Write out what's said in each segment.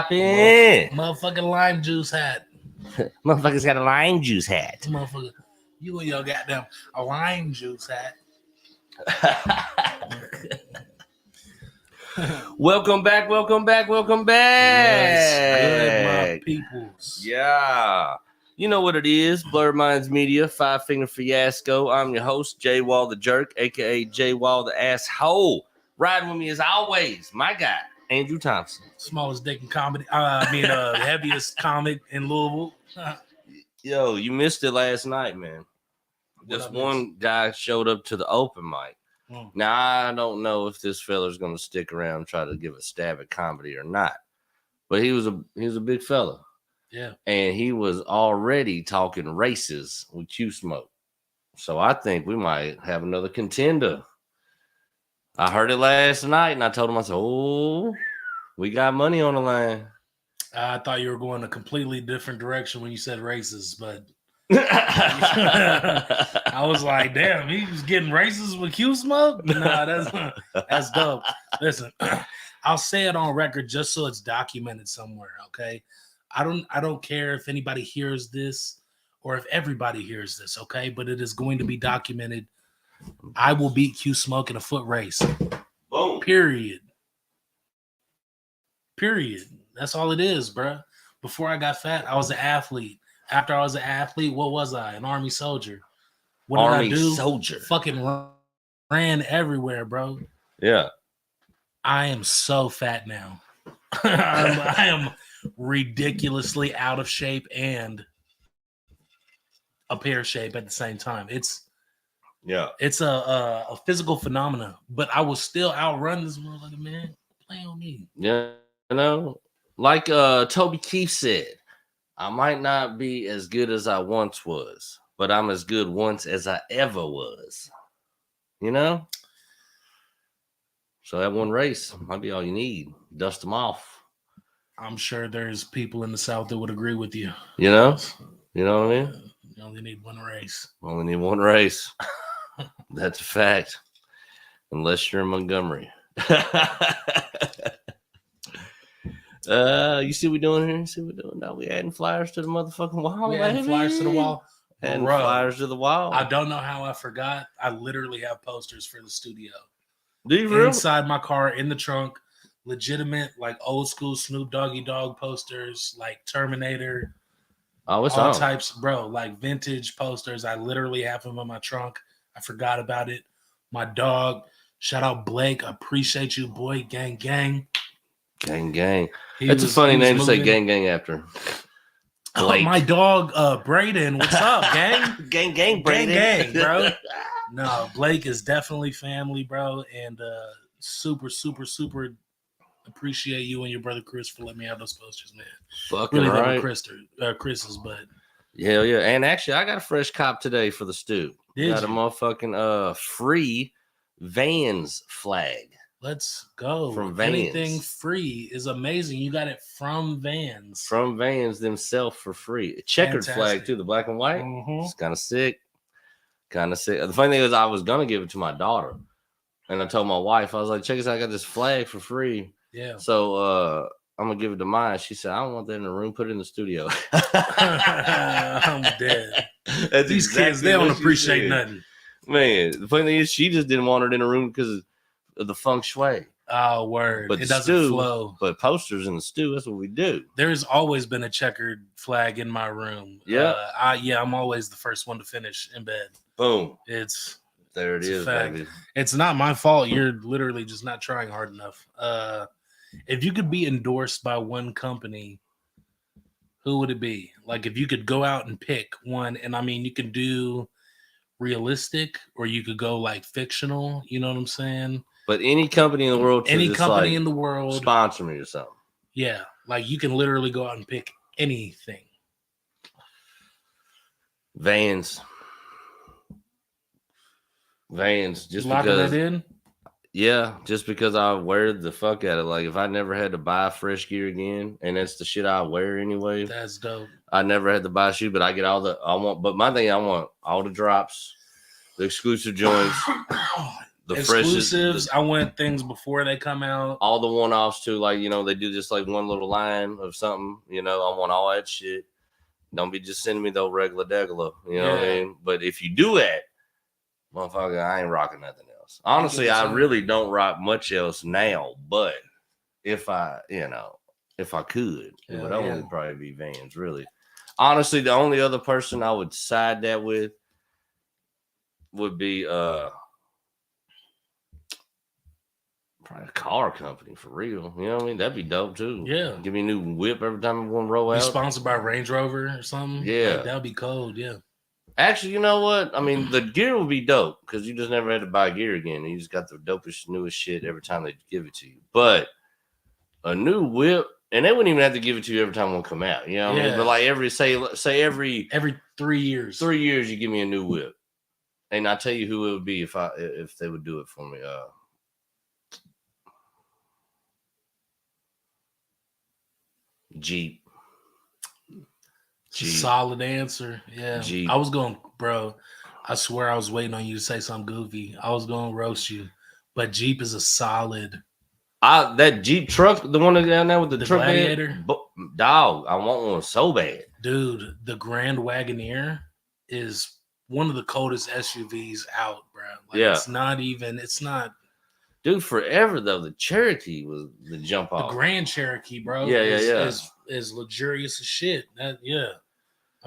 poppin'? Motherfucking lime juice hat. Motherfucker's got a lime juice hat. Motherfucker, you and your goddamn a lime juice hat. Welcome back. Yes, good, my peoples. Yeah. You know what it is. Blurred Minds Media, 5 Finger Fiasco. I'm your host, J Wall the Jerk, a.k.a. J Wall the Asshole. Riding with me as always, my guy, Andrew Thompson. Smallest dick in comedy. Heaviest comic in Louisville. Yo, you missed it last night, man. This one guy showed up to the open mic. Now, I don't know if this fella's going to stick around and try to give a stab at comedy or not. But he was a big fella. Yeah. And he was already talking races with Q Smoke. So I think we might have another contender. I heard it last night and I told him, I said, oh, we got money on the line. I thought you were going a completely different direction when you said races, but I was like, damn, he was getting racist with Q Smoke? Nah, that's dope. Listen, I'll say it on record just so it's documented somewhere, okay? I don't care if anybody hears this or if everybody hears this, okay? But it is going to be documented. I will beat Q Smoke in a foot race. Boom. Period. That's all it is, bro. Before I got fat, I was an athlete. After I was an athlete, what was I? An Army soldier. What did I do? Soldier. Fucking ran everywhere, bro. Yeah. I am so fat now. I am ridiculously out of shape and a pear shape at the same time. It's a physical phenomena, but I will still outrun this motherfucker, man. Play on me. Yeah, you know, like Toby Keith said, I might not be as good as I once was, but I'm as good once as I ever was. You know? So that one race might be all you need. Dust them off. I'm sure there's people in the South that would agree with you. You know? You know what I mean? You only need one race. Only need one race. That's a fact. Unless you're in Montgomery. You see what we're doing here? See what we're doing now? We adding flyers to the motherfucking wall. We adding flyers to the wall. Adding flyers to the wall. I don't know how I forgot. I literally have posters for the studio. Do you really? Inside my car, in the trunk, legitimate, like old school Snoop Doggy Dogg posters, like Terminator. Oh, it's all on. Types, bro, like vintage posters. I literally have them in my trunk. I forgot about it. My dog, shout out Blake. I appreciate you, boy. Gang, gang. Gang, gang. That's a funny name to say gang, gang after. Blake. Oh, my dog, Braden. What's up, gang? Gang, gang, Braden. Gang, gang, bro. No, Blake is definitely family, bro. And super, super, super appreciate you and your brother Chris for letting me have those posters, man. Fucking really right. Chris's, but hell yeah. And actually, I got a fresh cop today for the stew. Got a motherfucking free Vans flag. Let's go. From Vans. Anything free is amazing. You got it from Vans. From Vans themselves for free. A checkered flag too, the black and white. Mm-hmm. It's kind of sick. The funny thing is, I was gonna give it to my daughter, and I told my wife, I was like, "Check this out, I got this flag for free." Yeah. So I'm gonna give it to Maya. She said, "I don't want that in the room. Put it in the studio." I'm dead. That's These kids, they don't appreciate nothing. Man, the funny thing is, she just didn't want it in the room because of the feng shui. Oh, word. But it doesn't flow. But posters in the stew, that's what we do. There's always been a checkered flag in my room. Yeah. I'm always the first one to finish in bed. Boom. There it is, baby. It's not my fault. You're literally just not trying hard enough. If you could be endorsed by one company, who would it be? Like, if you could go out and pick one, and I mean, you can do realistic or you could go like fictional, you know what I'm saying? But any company in the world, in the world, sponsor me or something. Yeah, like you can literally go out and pick anything. Vans, just locking because. It in? Yeah, just because I wear the fuck out of it. Like if I never had to buy fresh gear again, and that's the shit I wear anyway. That's dope. I never had to buy shoes, but I get but my thing, I want all the drops, the exclusive joints. the exclusives. freshest. I want things before they come out. All the one-offs too, like they do just like one little line of something. I want all that shit. Don't be just sending me the regular degular. You know what I mean? But if you do that, motherfucker, I ain't rocking nothing else. Honestly, I really don't rock much else now. But if I could, it would only probably be Vans. Really, honestly, the only other person I would side that with would be probably a car company for real. You know what I mean? That'd be dope too. Yeah. Give me a new whip every time I want to roll out. Sponsored by Range Rover or something. Yeah. That'd be cold. Yeah. Actually, you know what? I mean, the gear would be dope because you just never had to buy gear again. You just got the dopest, newest shit every time they give it to you. But a new whip, and they wouldn't even have to give it to you every time one come out. You know what I mean? But like every 3 years. 3 years you give me a new whip. And I'll tell you who it would be if they would do it for me. Jeep. Solid answer. Yeah. Jeep. I was going, bro. I swear I was waiting on you to say something goofy. I was going to roast you. But Jeep is a solid. That Jeep truck, the one down there with the truck Gladiator. Dog, I want one so bad. Dude, the Grand Wagoneer is one of the coldest SUVs out, bro. Like, it's not. Dude, forever though, the Cherokee was the jump off. The Grand Cherokee, bro. Is luxurious as shit. I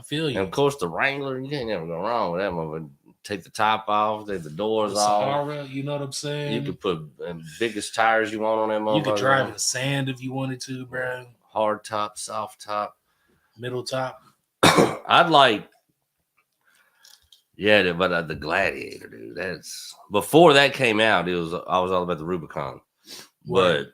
feel you. And of course, the Wrangler, you can't never go wrong with that one. Take the top off, take the doors off. Sahara, you know what I'm saying? You could put biggest tires you want on that motherfucker. You could drive in sand if you wanted to, bro. Hard top, soft top, middle top. I'd like, but the Gladiator, dude. That's before that came out. I was all about the Rubicon, but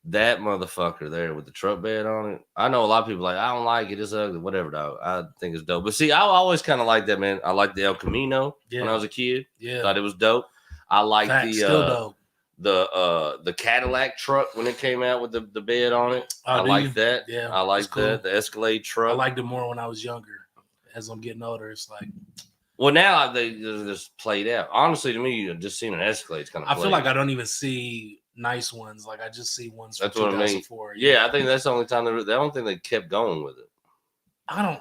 that motherfucker there with the truck bed on it. I know a lot of people like, I don't like it. It's ugly. Whatever, dog. I think it's dope. But see, I always kind of like that, man. I liked the El Camino when I was a kid. Yeah, thought it was dope. I like the Cadillac truck when it came out with the bed on it. I like that. Yeah, I like that. The Escalade truck. I liked it more when I was younger. As I'm getting older, it's like. Well, now they're just played out. Honestly, to me, just seeing an Escalade is kind of. I feel like I don't even see nice ones. Like I just see ones from 2004. I mean. Yeah, I think that's the only time I don't think they kept going with it.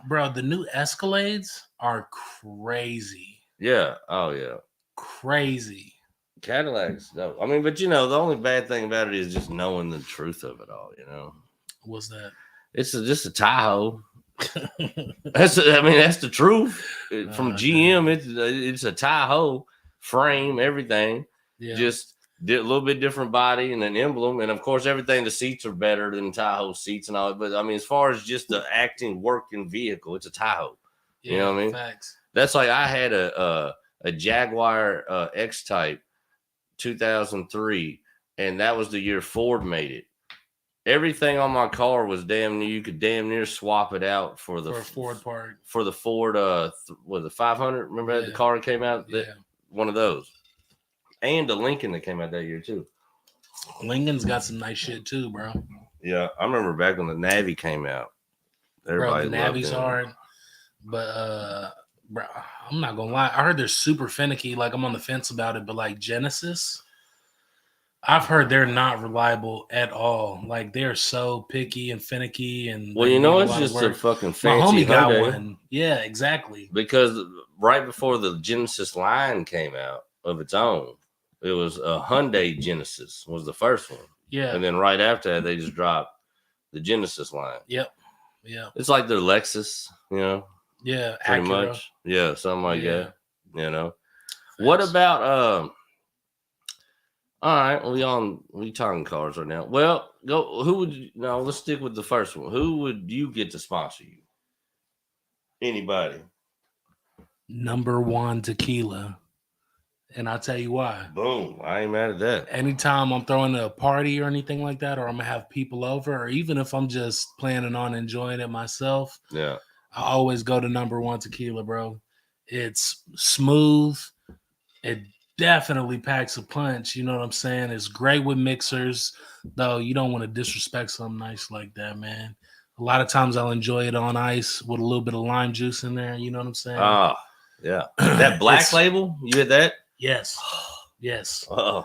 Bro. The new Escalades are crazy. Yeah. Oh yeah. Crazy. Cadillacs. No. I mean, but the only bad thing about it is just knowing the truth of it all. What's that? It's just a Tahoe. That's the truth. From GM, it's a Tahoe frame, everything. Yeah. Just did a little bit different body and an emblem, and of course, everything. The seats are better than Tahoe seats and all. But I mean, as far as just the acting working vehicle, it's a Tahoe. Yeah, you know what I mean? Facts. That's like I had a Jaguar X-Type 2003, and that was the year Ford made it. Everything on my car was damn near. You could damn near swap it out for a Ford part. For the Ford, was it 500? Remember the car came out? One of those. And the Lincoln that came out that year too. Lincoln's got some nice shit too, bro. Yeah, I remember back when the Navy came out. Everybody the Navy's hard, but bro, I'm not gonna lie. I heard they're super finicky. Like I'm on the fence about it, but like Genesis. I've heard they're not reliable at all. Like they're so picky and finicky, and it's just a fucking fancy. My homie got one. Yeah, exactly. Because right before the Genesis line came out of its own, it was a Hyundai Genesis was the first one. Yeah, and then right after that, they just dropped the Genesis line. Yep. Yeah, it's like their Lexus, Yeah, pretty Acura. Much. Yeah, something like that. What about all right, we talking cars right now. Well, let's stick with the first one. Who would you get to sponsor you? Anybody. Number One Tequila. And I'll tell you why. Boom. I ain't mad at that. Anytime I'm throwing a party or anything like that, or I'm gonna have people over, or even if I'm just planning on enjoying it myself, I always go to Number One Tequila, bro. It's smooth. It definitely packs a punch. You know what I'm saying? It's great with mixers, though. You don't want to disrespect something nice like that, man. A lot of times I'll enjoy it on ice with a little bit of lime juice in there. You know what I'm saying? Yeah. That black label, you had that? Yes. Yes. Oh,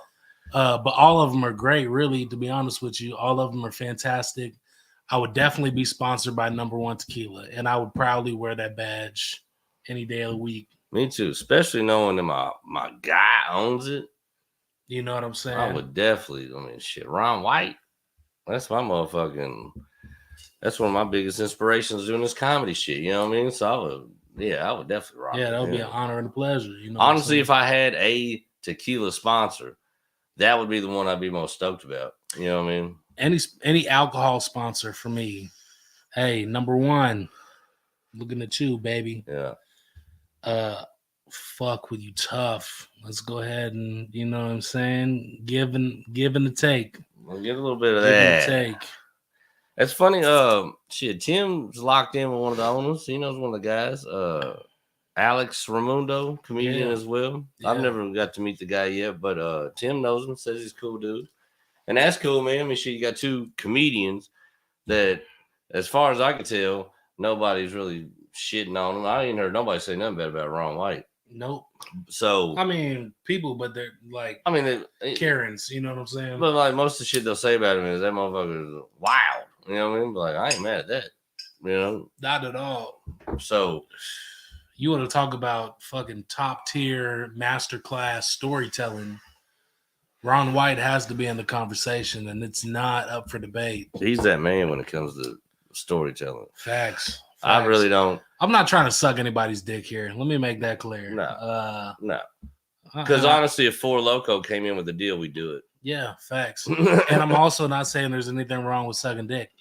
But all of them are great, really, to be honest with you. All of them are fantastic. I would definitely be sponsored by Number One Tequila, and I would proudly wear that badge any day of the week. me too. Especially knowing that my guy owns it. You know what I'm saying? I would definitely. I mean, shit. Ron White. That's my motherfucking. That's one of my biggest inspirations doing this comedy shit. You know what I mean? So I would definitely rock. Yeah, that would be him. an honor and a pleasure. You know, Honestly, if I had a tequila sponsor, that would be the one I'd be most stoked about. You know what I mean? any alcohol sponsor for me, hey, Number One, looking at you, baby. Yeah. Fuck with you tough. Let's go ahead and, you know what I'm saying, give and take. We'll get a little bit of Give and that. take. That's funny. Shit, Tim's locked in with one of the owners. He knows one of the guys. Alex Ramundo, comedian as well. Yeah. I've never got to meet the guy yet, but Tim knows him, says he's a cool dude. And that's cool, man. I mean, shit, you got two comedians that, as far as I can tell, nobody's really shitting on them. I ain't heard nobody say nothing bad about Ron White. Nope. So I mean, people, but they're like, I mean, Karens. You know what I'm saying? But like most of the shit they'll say about him is that motherfucker is wild. You know what I mean? But like I ain't mad at that. You know, not at all. So you want to talk about fucking top tier masterclass storytelling? Ron White has to be in the conversation, and it's not up for debate. He's that man when it comes to storytelling. Facts. I really don't. I'm not trying to suck anybody's dick here. Let me make that clear. No. Because honestly, if Four Loko came in with a deal, we'd do it. Yeah, facts. And I'm also not saying there's anything wrong with sucking dick.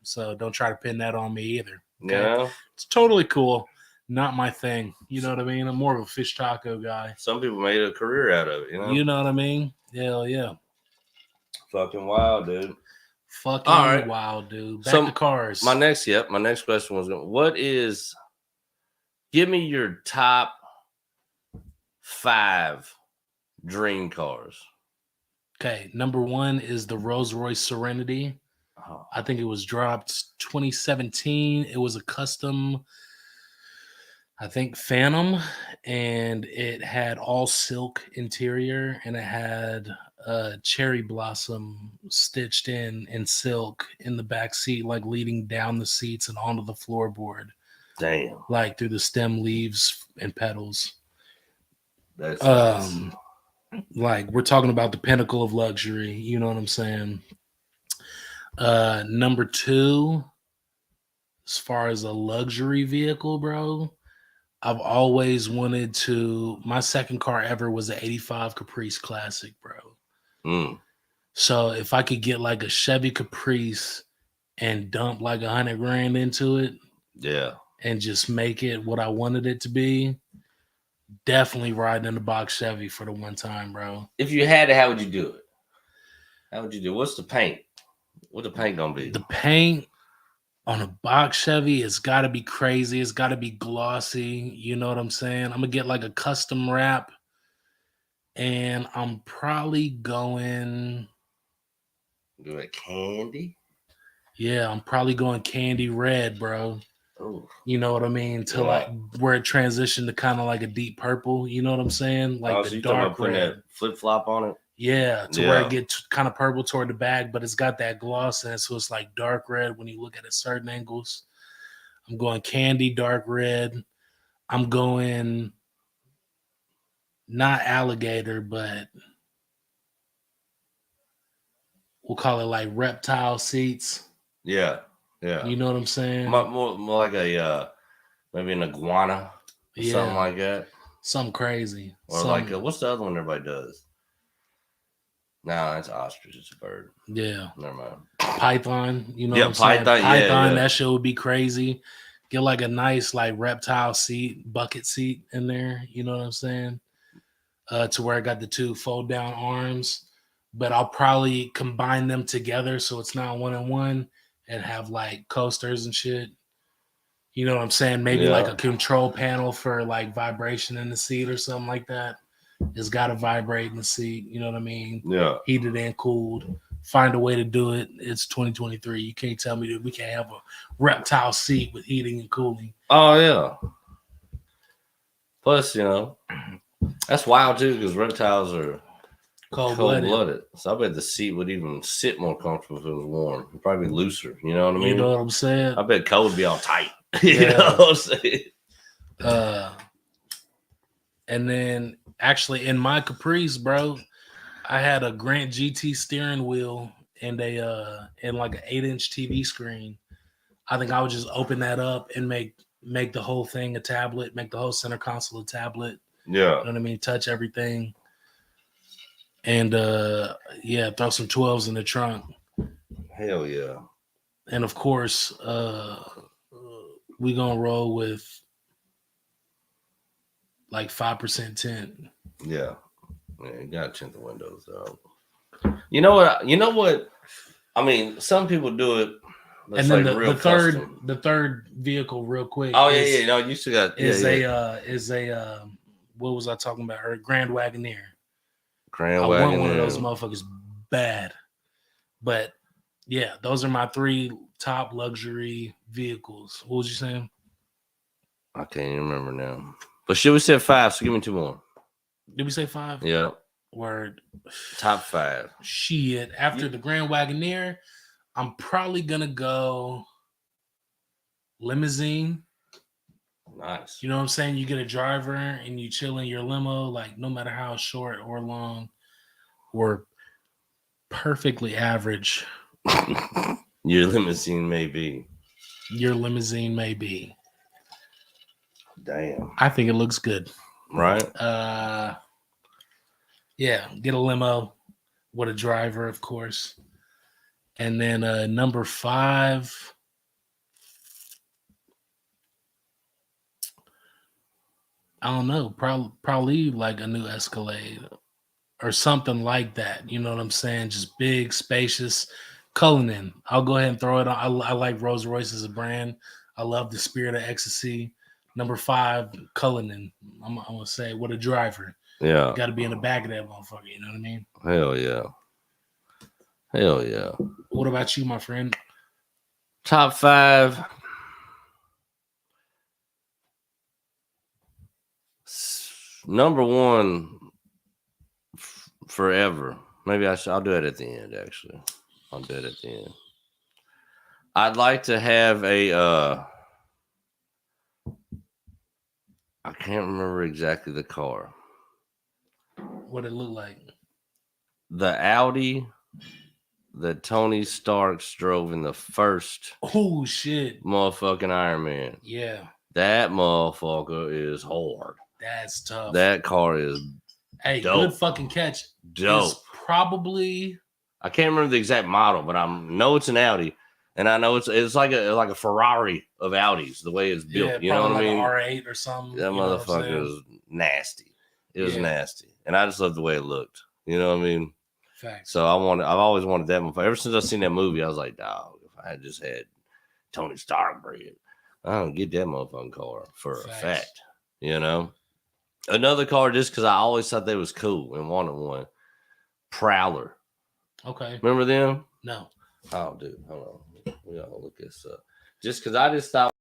So don't try to pin that on me either. Okay? Yeah. It's totally cool. Not my thing. You know what I mean? I'm more of a fish taco guy. Some people made a career out of it, You know what I mean? Hell yeah. Fucking wild, dude. Fucking wild, dude. Back to cars. My next question was, give me your top 5 dream cars. Okay, number 1 is the Rolls-Royce Serenity. Oh. I think it was dropped 2017. It was a custom, I think, Phantom, and it had all silk interior, and it had a cherry blossom stitched in silk in the back seat, like leading down the seats and onto the floorboard. Damn. Like through the stem, leaves, and petals. That's nice. Like we're talking about the pinnacle of luxury. You know what I'm saying? Number 2, as far as a luxury vehicle, bro, I've always wanted to. My second car ever was an '85 Caprice Classic, bro. So if I could get like a Chevy Caprice and dump like $100,000 into it, yeah, and just make it what I wanted it to be, definitely riding in the box Chevy for the one time, bro. If you had to, how would you do it? How would you do? What's the paint? What the paint gonna be? The paint on a box Chevy, it's got to be crazy. It's got to be glossy. You know what I'm saying? I'm gonna get like a custom wrap, and I'm probably going. Do it candy? Yeah, I'm probably going candy red, bro. Ooh. You know what I mean? To like where it transitioned to kind of like a deep purple. You know what I'm saying? Like so the you dark putting red. that flip flop on it. Yeah, where it gets kind of purple toward the back, but it's got that gloss in it, so it's like dark red when you look at it certain angles. I'm going candy dark red. I'm going not alligator, but we'll call it like reptile seats. Yeah. You know what I'm saying? More like a maybe an iguana or something like that. Something crazy. Or like what's the other one everybody does? No, it's ostrich. It's a bird. Yeah. Never mind. Python. You know what I'm saying? Python, that shit would be crazy. Get like a nice like reptile seat, bucket seat in there. You know what I'm saying? To where I got the 2 fold down arms. But I'll probably combine them together so it's not 1-on-1 and have like coasters and shit. You know what I'm saying? Maybe like a control panel for like vibration in the seat or something like that. It's got to vibrate in the seat. You know what I mean? Yeah. Heated and cooled. Find a way to do it. It's 2023. You can't tell me that we can't have a reptile seat with heating and cooling. Oh, yeah. Plus, you know, That's wild too, because reptiles are Cold cold blooded. blooded. So I bet the seat would even sit more comfortable if it was warm. It'd probably be looser. You know what I mean? You know what I'm saying? I bet cold would be all tight. You Yeah. know what I'm saying? And then actually in my Caprice, bro, I had a Grant GT steering wheel and and like an 8-inch TV screen. I think I would just open that up and make the whole thing a tablet, make the whole center console a tablet. Yeah. You know what I mean? Touch everything. And yeah, throw some 12s in the trunk. Hell yeah. And of course, we gonna roll with like 5% tint. Yeah. Yeah, you gotta tint the windows though. You know what? I mean, some people do it. And then the third vehicle, real quick. Oh yeah. No, you still got is a what was I talking about? Or Grand Wagoneer. Grand I Wagoneer. want one of those motherfuckers bad. But yeah, those are my 3 top luxury vehicles. What was you saying? I can't even remember now. But should we say 5? So give me 2 more. Did we say 5? Yeah. Word. Top 5. Shit. After the Grand Wagoneer, I'm probably gonna go limousine. Nice. You know what I'm saying? You get a driver and you chill in your limo, like no matter how short or long or perfectly average your limousine may be. Your limousine may be. Damn. I think it looks good. Right? Yeah, get a limo with a driver, of course. And then number 5. I don't know, probably like a new Escalade or something like that. You know what I'm saying? Just big, spacious. Cullinan. I'll go ahead and throw it on. I like Rolls Royce as a brand. I love the spirit of ecstasy. Number 5, Cullinan. I'm gonna say with a driver. Yeah. Got to be in the back of that motherfucker. You know what I mean? Hell yeah. Hell yeah. What about you, my friend? Top 5. Number 1 forever. Maybe I'll do it at the end, actually. I'll do it at the end. I'd like to have a I can't remember exactly the car. What it look like? The Audi that Tony Stark drove in the first shit motherfucking Iron Man. Yeah. That motherfucker is hard. That's tough. That car is dope. Good fucking catch. Dope. It's probably I can't remember the exact model, but I know it's an Audi, and I know it's like a Ferrari of Audis, the way it's built. You know what I mean? Like an R8 or something. That motherfucker is nasty. It was nasty, and I just loved the way it looked. You know what I mean? Facts. So I've always wanted that motherfucker. Ever since I seen that movie, I was like, dog, if I had just had Tony Stark bread, I don't get that motherfucking car for a fact. You know, another car just because I always thought they was cool and wanted one. Prowler. Okay. Remember them? No. Oh, dude, hold on. We gotta look this up. Just because I just thought.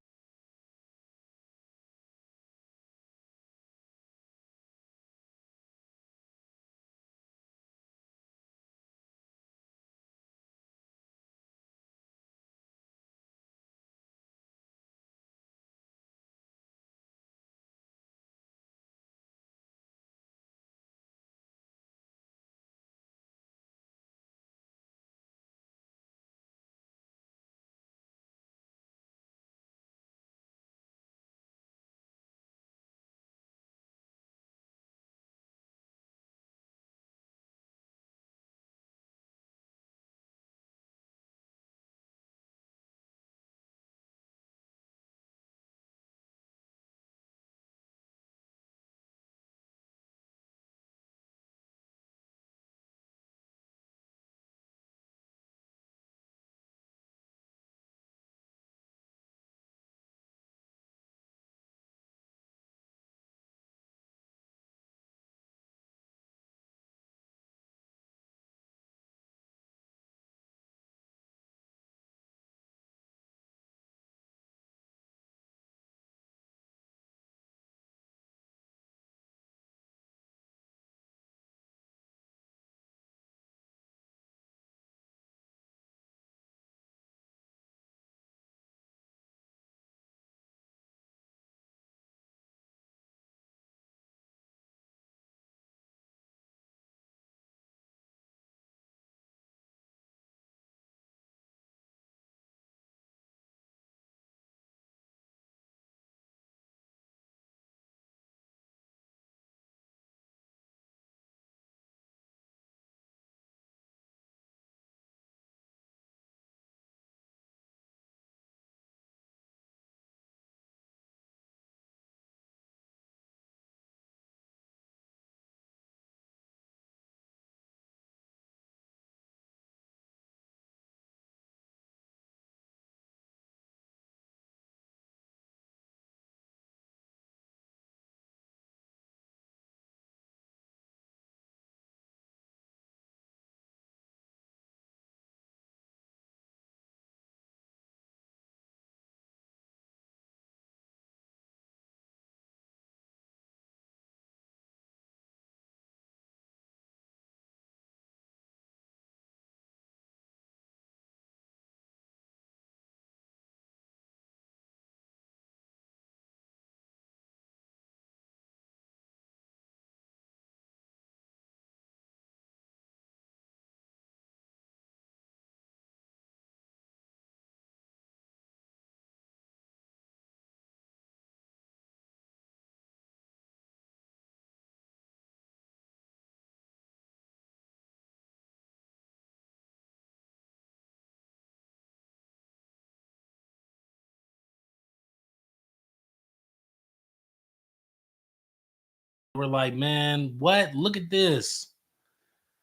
were like, man, what? Look at this.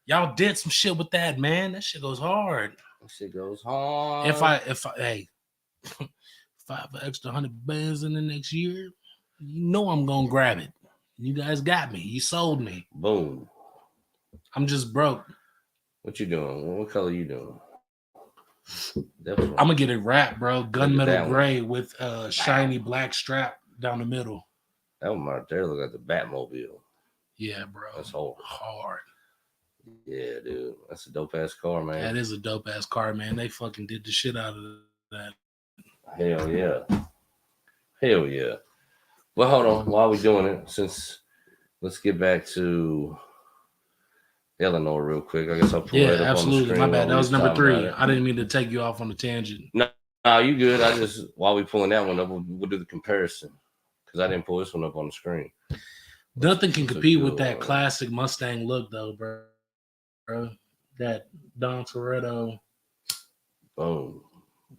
Y'all did some shit with that, man. That shit goes hard. That shit goes hard. If I hey, if I have an extra 100 bands in the next year, you know I'm gonna grab it. You guys got me. You sold me. Boom. I'm just broke. What you doing? What color you doing? I'm gonna get it wrapped, bro. Gunmetal gray with a shiny black strap down the middle. That one right there look like the Batmobile. Yeah, bro. That's hard. Hard. Yeah, dude. That's a dope ass car, man. That is a dope ass car, man. They fucking did the shit out of that. Hell yeah. Hell yeah. Well, hold on. While we doing it, let's get back to Eleanor real quick. I guess I'll pull that up absolutely. on the screen. My bad. That was number 3. I didn't mean to take you off on a tangent. No, you good. I just, while we pulling that one up, we'll do the comparison because I didn't pull this one up on the screen. Nothing can compete with that classic Mustang look, though, bro. That Don Toretto. Boom.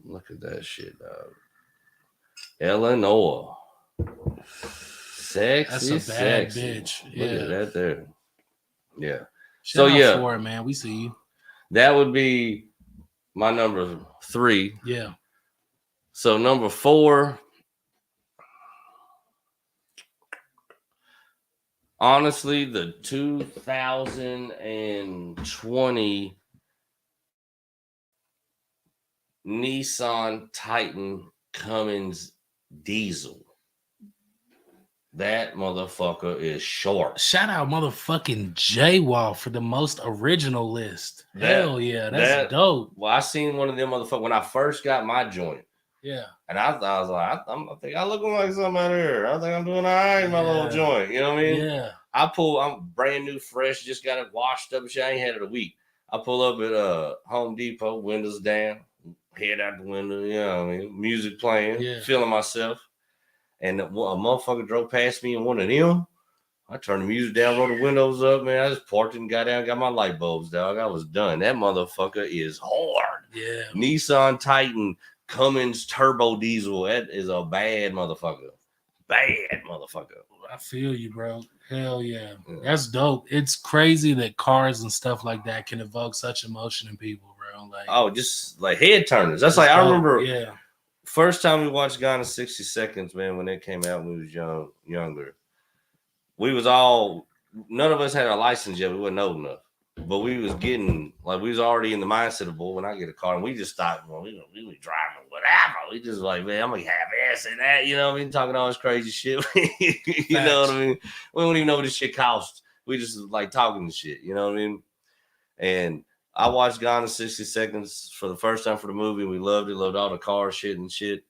Look at that shit, dog. Eleanor. Sexy, that's a bad sexy bitch. Look at that there. Yeah. Shout out for it, man. We see you. That would be my number 3. Yeah. So number 4. Honestly, the 2020 Nissan Titan Cummins diesel. That motherfucker is short. Shout out motherfucking J-Wall for the most original list. Hell yeah, that's dope. Well, I seen one of them motherfuckers when I first got my joint. Yeah. And I was like, I think I looking like something out here. I think I'm doing all right in my little joint. You know what I mean? Yeah. I'm brand new, fresh, just got it washed up and shit. I ain't had it a week. I pull up at Home Depot, windows down, head out the window, you know what I mean? Music playing, feeling myself. And a motherfucker drove past me in one of them. I turned the music down, rolled the windows up, man. I just parked and got down, got my light bulbs, dog. I was done. That motherfucker is hard. Yeah. Nissan Titan Cummins turbo diesel. That is a bad motherfucker. Bad motherfucker. I feel you, bro. Hell yeah. That's dope. It's crazy that cars and stuff like that can evoke such emotion in people, bro. Like, just like head turners. That's like, I remember first time we watched Gone in 60 Seconds, man, when it came out when we was younger. We was all, none of us had a license yet. We wasn't old enough. But we was getting, like, we was already in the mindset of, boy, when I get a car, and we just thought, well, we be driving whatever. We just like, man, I'm going to have this and that, you know what I mean? Talking all this crazy shit. You know what I mean? We don't even know what this shit costs. We just like talking the shit, you know what I mean? And I watched Gone in 60 Seconds for the first time for the movie. We loved it, loved all the car shit and shit.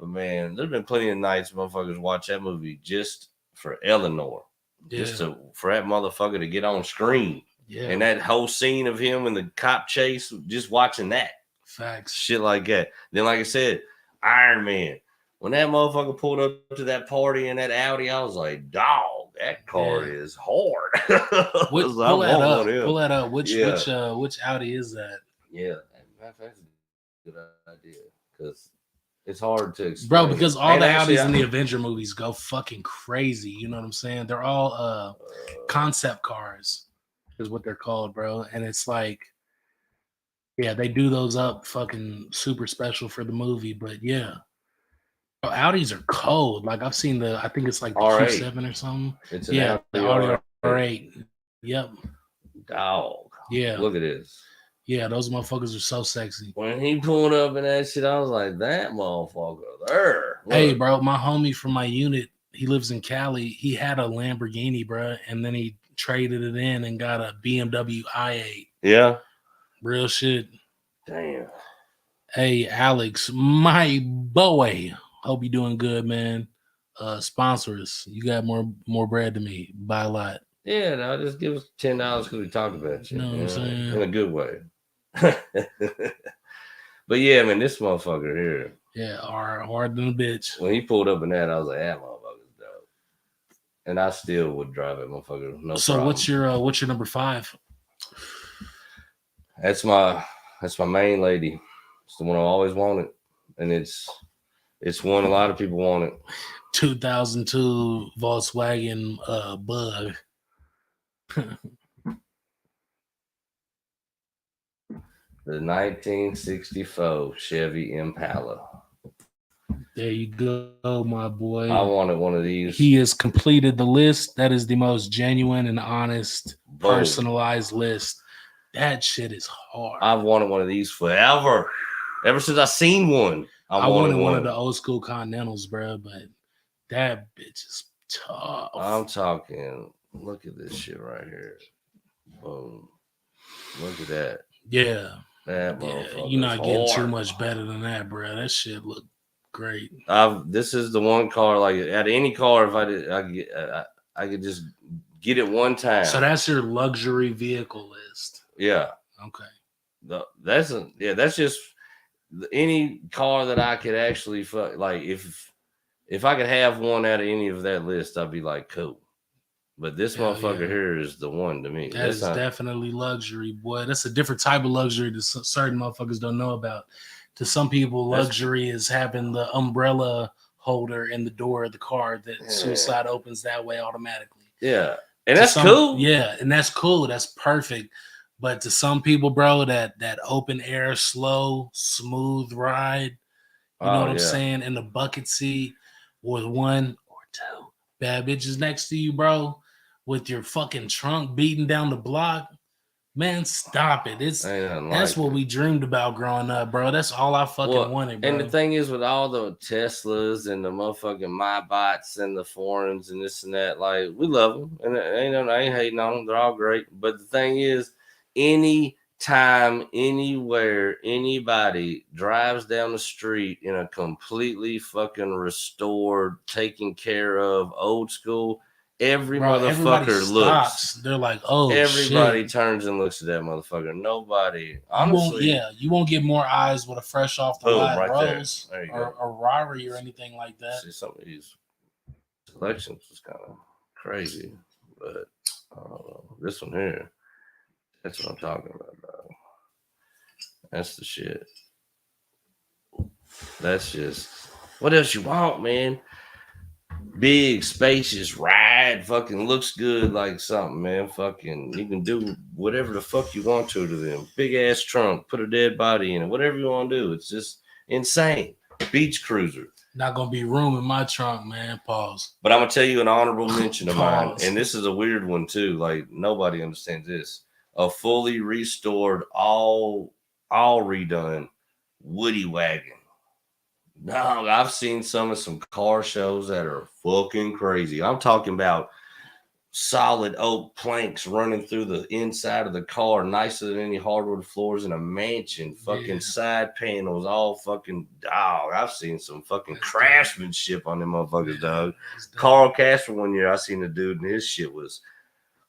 But man, there's been plenty of nights motherfuckers watch that movie just for Eleanor. Just for that motherfucker to get on screen. Yeah. And that whole scene of him in the cop chase, just watching that. Facts. Shit like that. Then, like I said, Iron Man. When that motherfucker pulled up to that party in that Audi, I was like, dog, that car is hard. Pull that up. Which Audi is that? Yeah. That's a good idea. Because it's hard to explain. Bro, because all the Audis in the Avenger movies go fucking crazy. You know what I'm saying? They're all concept cars. Is what they're called, bro. And it's like, yeah, they do those up fucking super special for the movie. But yeah, bro, Audis are cold. Like I've seen I think it's like the Q7 or something. It's the Audi R8. Yep. Dog. Yeah. Look at this. Yeah, those motherfuckers are so sexy. When he pulled up in that shit, I was like, that motherfucker there. Look. Hey, bro, my homie from my unit, he lives in Cali. He had a Lamborghini, bro, and then he traded it in and got a BMW i8. Yeah. Real shit. Damn. Hey, Alex, my boy. Hope you doing good, man. Sponsor us. You got more bread than me. Buy a lot. Yeah, no, just give us $10 because we talked about you. You know what I'm saying? In a good way. But yeah, man, this motherfucker here. Yeah, hard than a bitch. When he pulled up in that, I was like, that motherfucker's dope. And I still would drive that motherfucker. No so problem. What's your number 5? That's my main lady. It's the one I always wanted. And it's It's one a lot of people want it. 2002 Volkswagen Bug. The 1964 Chevy Impala. There you go, my boy. I wanted one of these. He has completed the list. That is the most genuine and honest, personalized list. That shit is hard. I've wanted one of these forever. Ever since I seen one. I wanted one of the old school Continentals, bro, but that bitch is tough. I'm talking, look at this shit right here. Boom. Look at that. Yeah. That motherfucker. You're not getting too much better than that, bro. That shit look great. This is the one car, like at any car, if I could just get it one time. So that's your luxury vehicle list. Yeah. Okay. That's just any car that I could actually like. If I could have one out of any of that list, I'd be like, cool. But this motherfucker here is the one to me. That's definitely luxury, boy. That's a different type of luxury that certain motherfuckers don't know about. To some people, luxury is having the umbrella holder in the door of the car that suicide opens that way automatically. Yeah. And that's cool. Yeah, and that's cool. That's perfect. But to some people, bro, that open air, slow, smooth ride, you know what I'm saying, in the bucket seat with one or two bad bitches next to you, bro, with your fucking trunk beating down the block, man, stop it. That's what we dreamed about growing up, bro. That's all I fucking wanted, bro. And the thing is, with all the Teslas and the motherfucking MyBots and the foreigns and this and that, like, we love them, and I ain't hating on them. They're all great. But the thing is, anytime, anywhere, anybody drives down the street in a completely fucking restored, taken care of, old school, every motherfucker looks. They're like, oh, everybody shit. Turns and looks at that motherfucker. Nobody, honestly. You won't get more eyes with a fresh off the line Rose there you or a Rari or anything like that. See, some of these selections was kind of crazy, but this one here, that's what I'm talking about, dog. That's the shit. That's just, what else you want, man? Big, spacious ride, fucking looks good like something, man. Fucking, you can do whatever the fuck you want to them. Big ass trunk, put a dead body in it, whatever you want to do. It's just insane. Beach cruiser. Not gonna be room in my trunk, man. Pause. But I'm gonna tell you an honorable mention of mine, and this is a weird one too. Like, nobody understands this. A fully restored, all redone Woody wagon. No, I've seen some car shows that are fucking crazy. I'm talking about solid oak planks running through the inside of the car, nicer than any hardwood floors in a mansion. Fucking side panels, all fucking dog. I've seen some fucking craftsmanship on them motherfuckers, dog. Carl Casper one year, I seen a dude and his shit was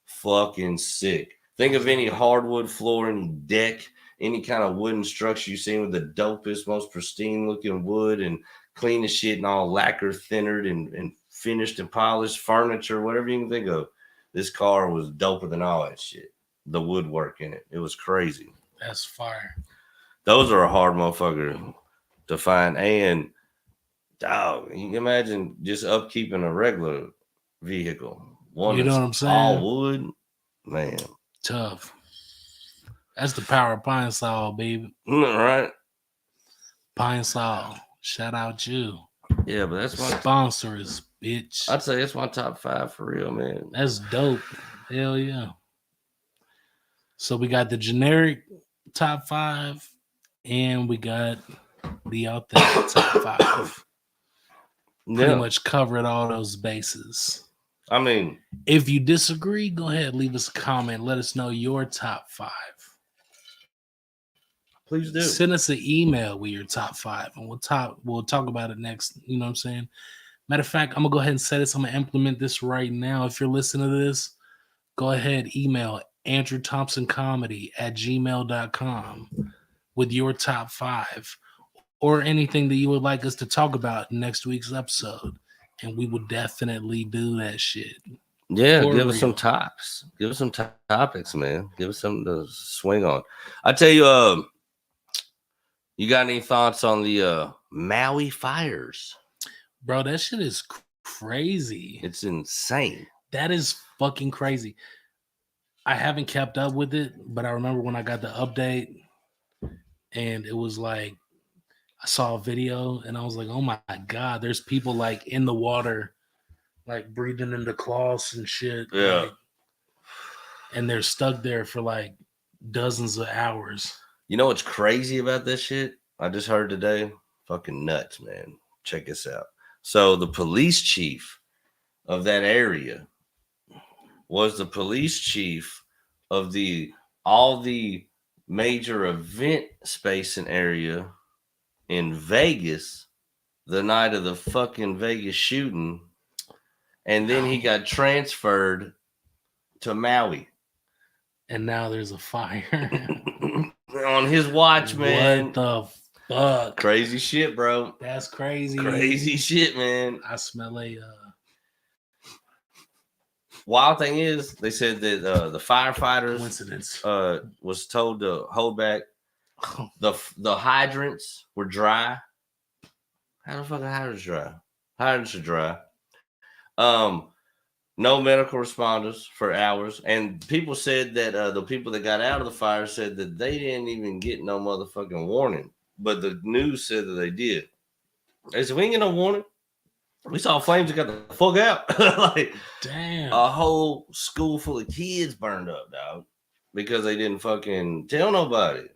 fucking sick. Think of any hardwood floor, any deck, any kind of wooden structure you've seen with the dopest, most pristine looking wood and clean as shit and all lacquer thinnered and finished and polished furniture, whatever you can think of. This car was doper than all that shit. The woodwork in it. It was crazy. That's fire. Those are a hard motherfucker to find. And dog, you can imagine just upkeeping a regular vehicle. One, you know what I'm saying? All wood, man. Tough. That's the power of Pine Sol, baby. Right. Pine Sol. Shout out you. Yeah, but that's my sponsors, bitch. I'd say it's my top 5 for real, man. That's dope. Hell yeah. So we got the generic top 5 and we got the authentic top 5. Pretty much covered all those bases. I mean, if you disagree, go ahead, leave us a comment. Let us know your top 5. Please do. Send us an email with your top 5 and we'll talk about it next. You know what I'm saying? Matter of fact, I'm gonna go ahead and say this. I'm gonna implement this right now. If you're listening to this, go ahead, email andrewthompsoncomedy@gmail.com with your top 5 or anything that you would like us to talk about in next week's episode. And we will definitely do that shit. Yeah, give us some tops. Give us some topics, man. Give us something to swing on. I tell you, You got any thoughts on the Maui fires? Bro, that shit is crazy. It's insane. That is fucking crazy. I haven't kept up with it, but I remember when I got the update and it was like, I saw a video and I was like, oh my God, there's people like in the water, like breathing in the cloths and shit. Yeah. Like, and they're stuck there for like dozens of hours. You know what's crazy about this shit? I just heard today. Fucking nuts, man. Check this out. So the police chief of that area was the police chief of all the major event space and area in Vegas the night of the fucking Vegas shooting. And then he got transferred to Maui. And now there's a fire. On his watch, man. What the fuck? Crazy shit, bro. That's crazy. Crazy shit, man. I smell a wild thing is they said that the firefighters coincidence was told to hold back. The hydrants were dry. How the fuck are hydrants dry? Hydrants are dry. No medical responders for hours. And people said that the people that got out of the fire said that they didn't even get no motherfucking warning. But the news said that they did. They said, we ain't get no warning. We saw flames that got the fuck out. Like, damn. A whole school full of kids burned up, dog. Because they didn't fucking tell nobody.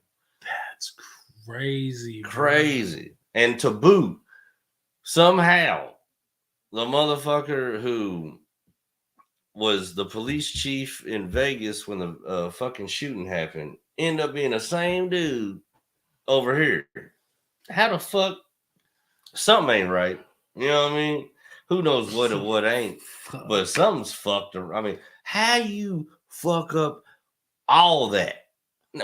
That's crazy. Crazy. And to boot, somehow, the motherfucker who was the police chief in Vegas when the fucking shooting happened ended up being the same dude over here. How the fuck? Something ain't right. You know what I mean? Who knows what and what ain't? But something's fucked up. I mean, how you fuck up all that?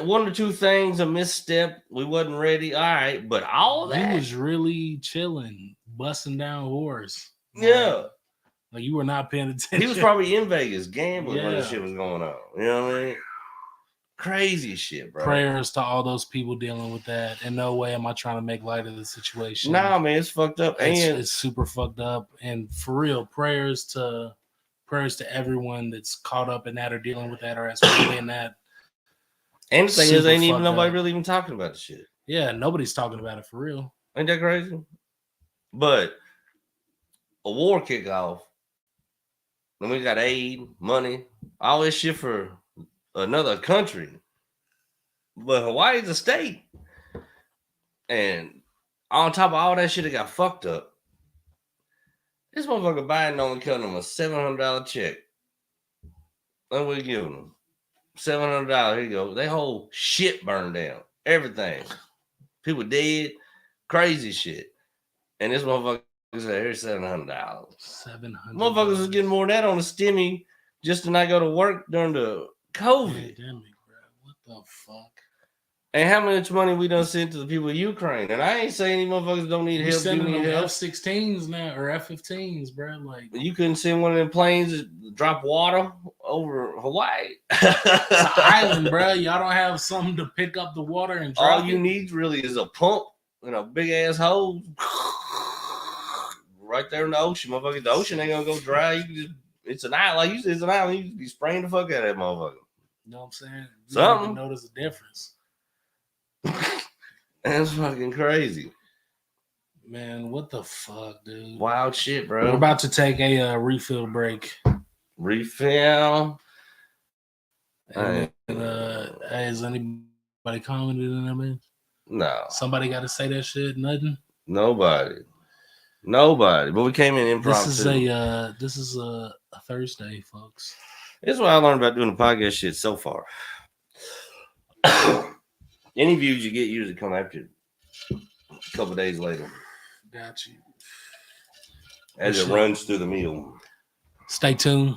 One or two things, a misstep, we wasn't ready. All right, but all that. He was really chilling, busting down whores. Yeah. Like you were not paying attention. He was probably in Vegas gambling when Yeah. this shit was going on. You know what I mean? Crazy shit, bro. Prayers to all those people dealing with that. In no way am I trying to make light of the situation. Nah, man, it's fucked up. It's super fucked up. And for real, prayers to everyone that's caught up in that or dealing with that or especially in that. And the thing is, ain't even fucked nobody up. really even talking about the shit. Yeah, nobody's talking about it for real. Ain't that crazy? But a war kick off, and we got aid, money, all this shit for another country. But Hawaii's a state. And on top of all that shit that got fucked up, this motherfucker Biden only cut him a $700 check. That's what we giving him. $700. Here you go. That whole shit burned down. Everything. People dead. Crazy shit. And this motherfucker said, here's $700. $700. Motherfuckers was getting more than that on the stimmy just to not go to work during the COVID. Pandemic, bro. What the fuck? And how much money we done sent to the people of Ukraine? And I ain't saying any motherfuckers don't need We're help. sending Do need them help. F-16s now or F-15s, bro. Like You couldn't send one of them planes to drop water over Hawaii. it's an island, bro. Y'all don't have something to pick up the water and drop All you need really is a pump and a big ass hose right there in the ocean, motherfucker. The ocean ain't gonna go dry. You can just—it's an island, like you said. It's an island. You just be spraying the fuck out of that motherfucker. You know what I'm saying? You Something. don't even notice the difference. That's fucking crazy. Man, what the fuck, dude? Wild shit, We're bro. about to take a refill break. Refill. And, has anybody commented on that, man? No. Somebody got to say that shit? Nothing? Nobody. But we came in impromptu. This is a Thursday, folks. This is what I learned about doing the podcast shit so far. Any views you get usually come after a couple days later. Got you. As it runs through the meal. Stay tuned.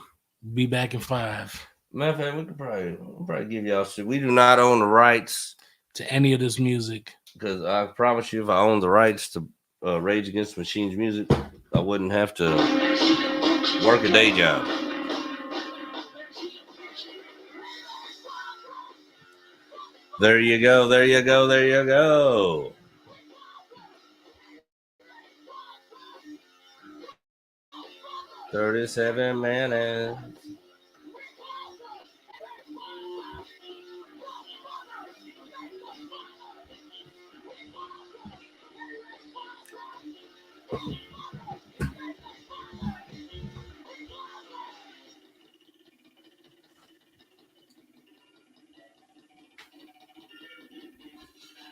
Be back in 5. Matter of fact, we could probably give y'all shit. We do not own the rights to any of this music. Because I promise you, if I owned the rights to Rage Against the Machine's music, I wouldn't have to work a day job. There you go. 37 minutes.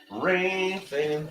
Rain fan.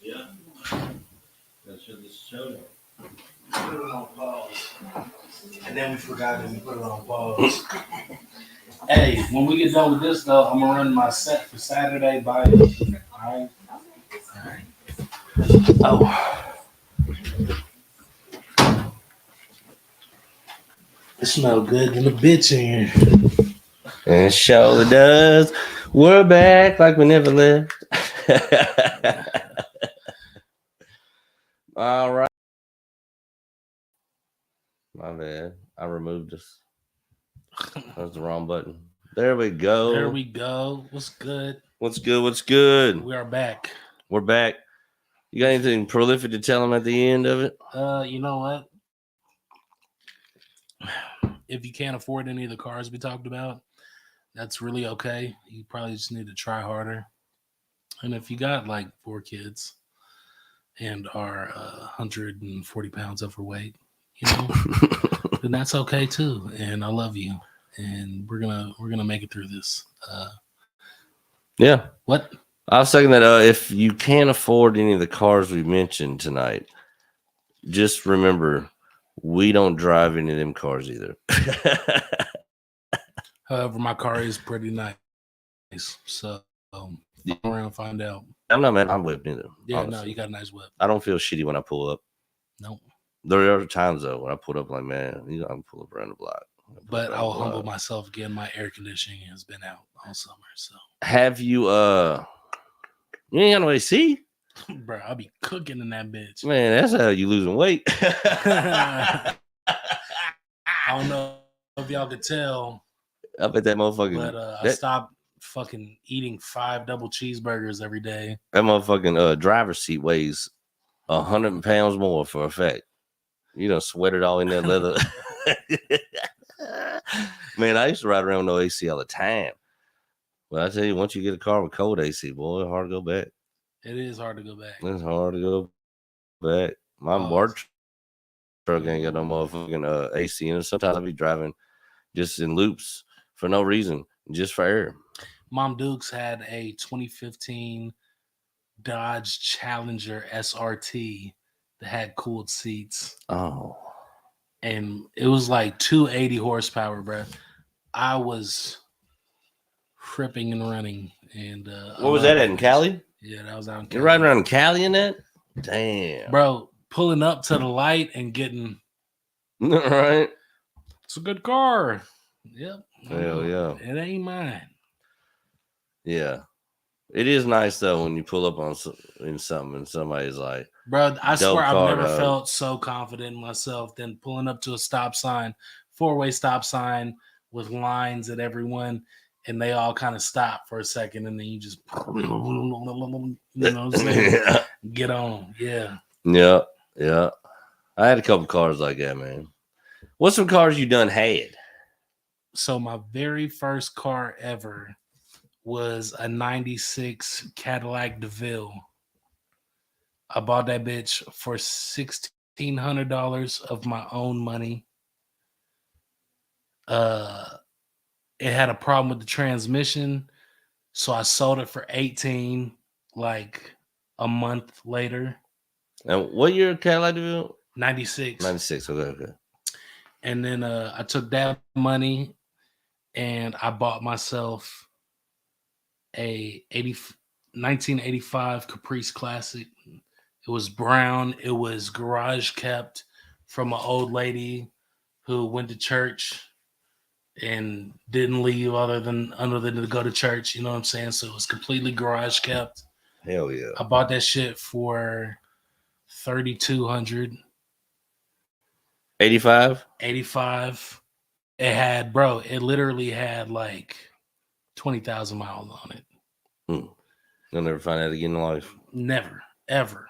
Yeah. That's what this show. Put it on pause. And then we forgot that we put it on pause. Hey, when we get done with this though, I'm gonna run my set for Saturday by you. Alright? Oh. It smells good in the bitch in here. And it surely does. We're back like we never left. All right. My bad. I removed this. That's the wrong button. There we go. There we go. What's good? What's good? What's good? We are back. We're back. You got anything prolific to tell them at the end of it? You know what? If you can't afford any of the cars we talked about, that's really okay. You probably just need to try harder. And if you got like 4 kids and are 140 pounds overweight, then that's okay too. And I love you. And we're gonna make it through this. Yeah. What? I was saying that if you can't afford any of the cars we mentioned tonight, just remember we don't drive any of them cars either. However, my car is pretty nice. So around and find out. I'm not mad. I'm whipped either. Yeah, honestly. no, you got a nice whip. I don't feel shitty when I pull up. No. There are times though when I pull up like, man, you know, I'm pull up around the block. But I'll humble myself again. My air conditioning has been out all summer. So have you you ain't got no AC? Bro, I'll be cooking in that bitch. Man, that's how you losing weight. I don't know if y'all could tell. I bet that motherfucking but I stopped fucking eating 5 double cheeseburgers every day. That motherfucking driver's seat weighs 100 pounds more for a fact. You done sweated all in that leather. Man, I used to ride around with no AC all the time. But I tell you, once you get a car with cold AC, boy, it's hard to go back. It is hard to go back. It's hard to go back. My work truck ain't got no motherfucking AC in it. Sometimes I'll be driving just in loops for no reason, just for air. Mom Dukes had a 2015 Dodge Challenger SRT that had cooled seats. Oh. And it was like 280 horsepower, bro. I was tripping and running. And what was that in Cali? Yeah, that was out in Cali. You're riding around in Cali in that? Damn. Bro, pulling up to the light and getting right. It's a good car. Yep. Hell yeah. It ain't mine. Yeah. It is nice though when you pull up in something and somebody's like, bro, I swear I've never dog. felt so confident in myself than pulling up to a stop sign, 4-way stop sign with lines at everyone, and they all kind of stop for a second, and then you just, you know what I'm saying? Yeah. Get on. Yeah. Yeah. Yeah. I had a couple cars like that, man. What's some cars you done had? So my very first car ever was a 96 Cadillac DeVille. I bought that bitch for $1,600 of my own money. It had a problem with the transmission, so I sold it for $18,000 like a month later. And what year Cadillac DeVille? 96. 96. Okay. And then I took that money and I bought myself a 1985 Caprice Classic. It was brown. It was garage kept from an old lady who went to church and didn't leave other than to go to church. You know what I'm saying? So it was completely garage kept. Hell yeah. I bought that shit for $3,200. 85? 85. It literally had like 20,000 miles on it. You'll never find that again in life. Never, ever.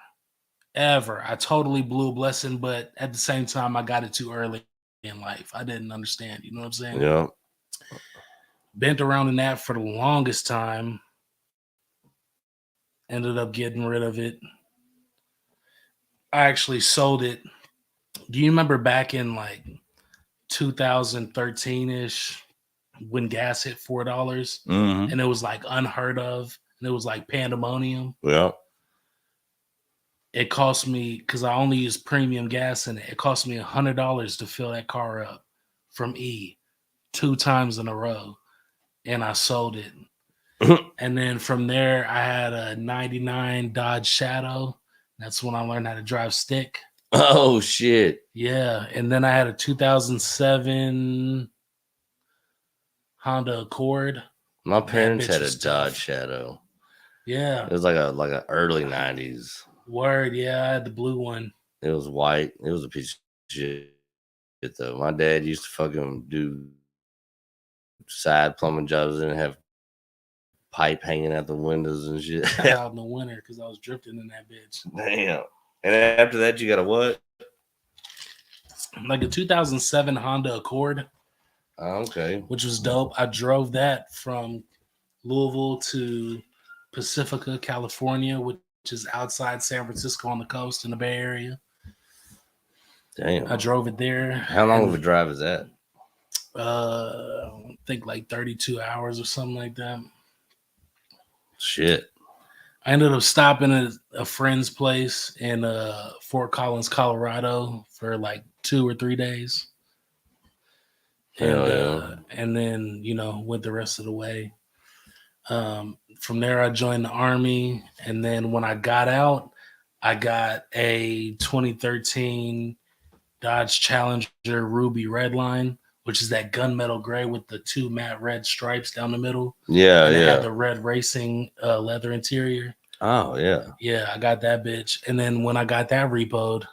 I totally blew a blessing, but at the same time, I got it too early in life. I didn't understand. You know what I'm saying? Yeah. Bent around in that for the longest time. Ended up getting rid of it. I actually sold it. Do you remember back in like 2013-ish when gas hit $4 Mm-hmm. and it was like unheard of and it was like pandemonium? Yeah. It cost me, because I only use premium gas in it, it cost me $100 to fill that car up from E 2 times in a row, and I sold it. And then from there, I had a 99 Dodge Shadow. That's when I learned how to drive stick. Oh, shit. Yeah, and then I had a 2007 Honda Accord. My parents had a Dodge Shadow. Yeah. It was like a early 90s. Word, yeah, I had the blue one. It was white. It was a piece of shit, though. My dad used to fucking do side plumbing jobs and have pipe hanging out the windows and shit. Out in the winter because I was drifting in that bitch. Damn. And after that, you got a what? Like a 2007 Honda Accord. Okay. Which was dope. I drove that from Louisville to Pacifica, California, which is outside San Francisco on the coast in the Bay Area. Damn. I drove it there. How long of a drive is that? I think like 32 hours or something like that. Shit. I ended up stopping at a friend's place in Fort Collins, Colorado for like 2 or 3 days. And then, you know, went the rest of the way. From there, I joined the Army. And then when I got out, I got a 2013 Dodge Challenger Ruby Redline, which is that gunmetal gray with the 2 matte red stripes down the middle. Yeah, and yeah. it had the red racing leather interior. Oh, yeah. Yeah, I got that bitch. And then when I got that repoed,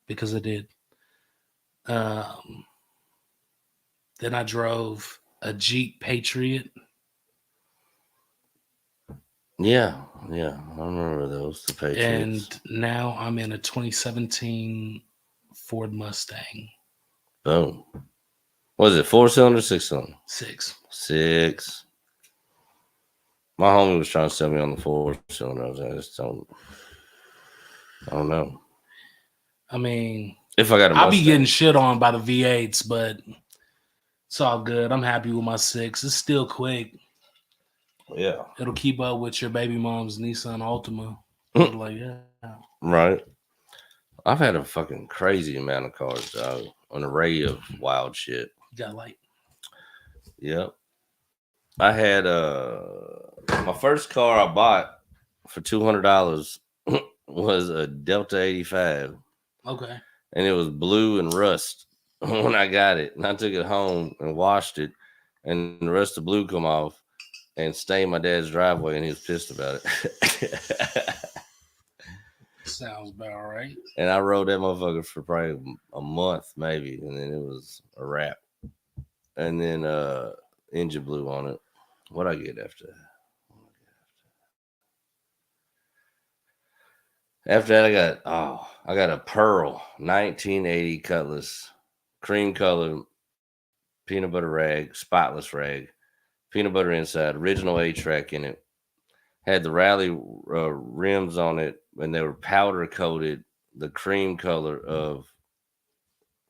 because I did, then I drove a Jeep Patriot. Yeah, I remember those, the Patriots. And now I'm in a 2017 Ford Mustang. Boom. Was it 4-cylinder, 6-cylinder? 6. 6. My homie was trying to sell me on the 4-cylinder. I just don't know. I mean, if I got a Mustang, I'll be getting shit on by the V8s, but it's all good. I'm happy with my 6. It's still quick. Yeah. It'll keep up with your baby mom's Nissan Altima. Like, yeah. Right. I've had a fucking crazy amount of cars, dog. An array of wild shit. You got light. Yep. I had my first car I bought for $200 was a Delta 85. Okay. And it was blue and rust when I got it. And I took it home and washed it, and the rest of the blue come off and stained my dad's driveway, and he was pissed about it. Sounds about right. And I rode that motherfucker for probably a month, maybe, and then it was a wrap. And then engine blew on it. What'd I get after that? After that, I got a Pearl 1980 Cutlass, cream color, peanut butter rag, spotless rag, peanut butter inside, original A-track in it. Had the rally rims on it, and they were powder coated, the cream color of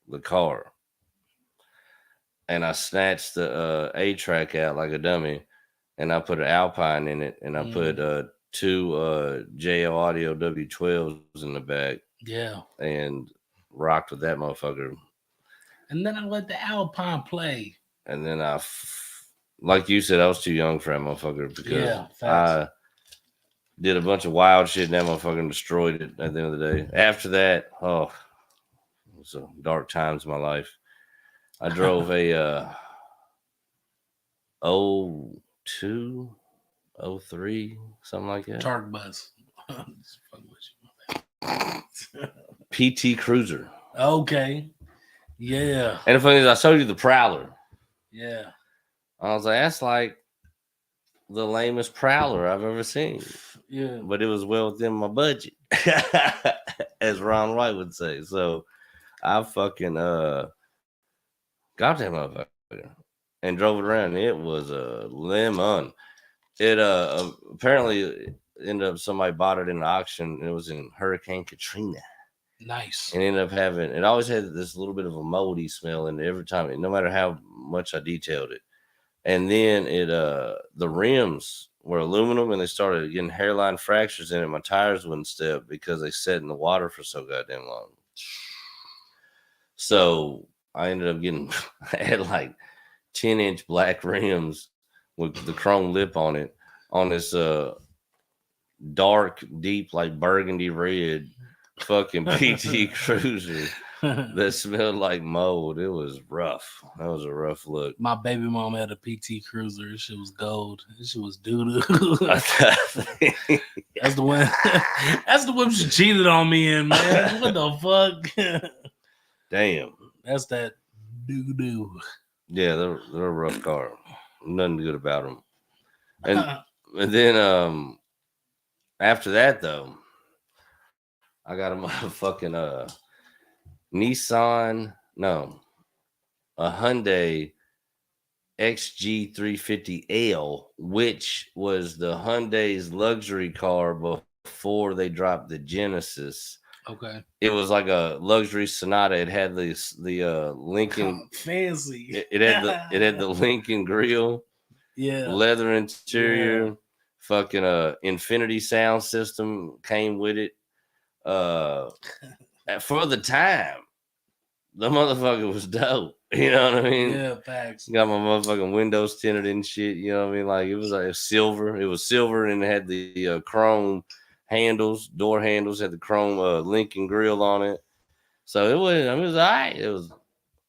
the car. And I snatched the A-track out like a dummy, and I put an Alpine in it, and I put 2 JL Audio W12s in the back. Yeah. And rocked with that motherfucker. And then I let the Alpine play. And then like you said, I was too young for that motherfucker because I did a bunch of wild shit and that motherfucker and destroyed it at the end of the day. After that, it was a dark times in my life. I drove a 02, 03, something like that. Targ bus. PT Cruiser. Okay. Yeah. And the funny is, I showed you the Prowler. Yeah. I was like, that's like the lamest Prowler I've ever seen. Yeah. But it was well within my budget, as Ron White would say. So I fucking got that motherfucker and drove it around. It was a lemon. It apparently ended up somebody bought it in an auction. It was in Hurricane Katrina. Nice. And ended up having, it always had this little bit of a moldy smell in it every time, no matter how much I detailed it. And then the rims were aluminum, and they started getting hairline fractures in it. My tires wouldn't step because they sat in the water for so goddamn long. So I ended up getting, I had like 10-inch black rims with the chrome lip on it, on this dark, deep, like burgundy red fucking PT Cruiser that smelled like mold. It was rough. That was a rough look. My baby mom had a PT Cruiser. This shit was gold. This shit was doo-doo. That's the one. That's the one she cheated on me in, man. What the fuck? Damn. That's that doo-doo. Yeah, they're a rough car. Nothing good about them. And then after that though, I got a motherfucking a Hyundai XG350L, which was the Hyundai's luxury car before they dropped the Genesis. Okay. It was like a luxury Sonata. It had the Lincoln fancy. It had the Lincoln grill, leather interior, fucking Infinity sound system came with it. For the time, the motherfucker was dope. You know what I mean? Yeah, facts. Got my motherfucking windows tinted and shit. You know what I mean? Like it was like silver. It was silver and it had the chrome handles, door handles, had the chrome Lincoln grill on it. So it was. I mean, it was alright. It was.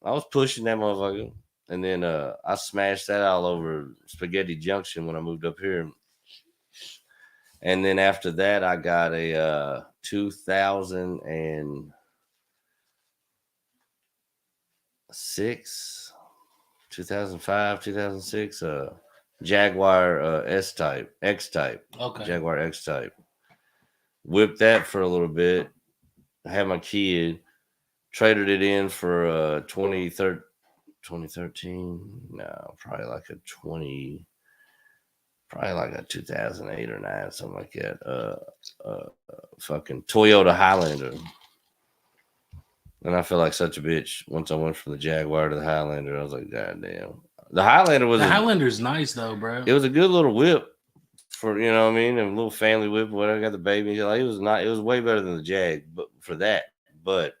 I was pushing that motherfucker, and then I smashed that all over Spaghetti Junction when I moved up here. And then after that, I got a 2006, 2005, 2006 Jaguar S-Type, X-Type. Okay. Jaguar X-Type. Whipped that for a little bit. I had my kid. Traded it in for 2013. No, probably like a 2008 or 9, something like that. Fucking Toyota Highlander. And I feel like such a bitch once I went from the Jaguar to the Highlander. I was like, God damn. The Highlander's nice though, bro. It was a good little whip for, you know what I mean, a little family whip. Whatever, got the baby. Like it was not. It was way better than the Jag, but for that. But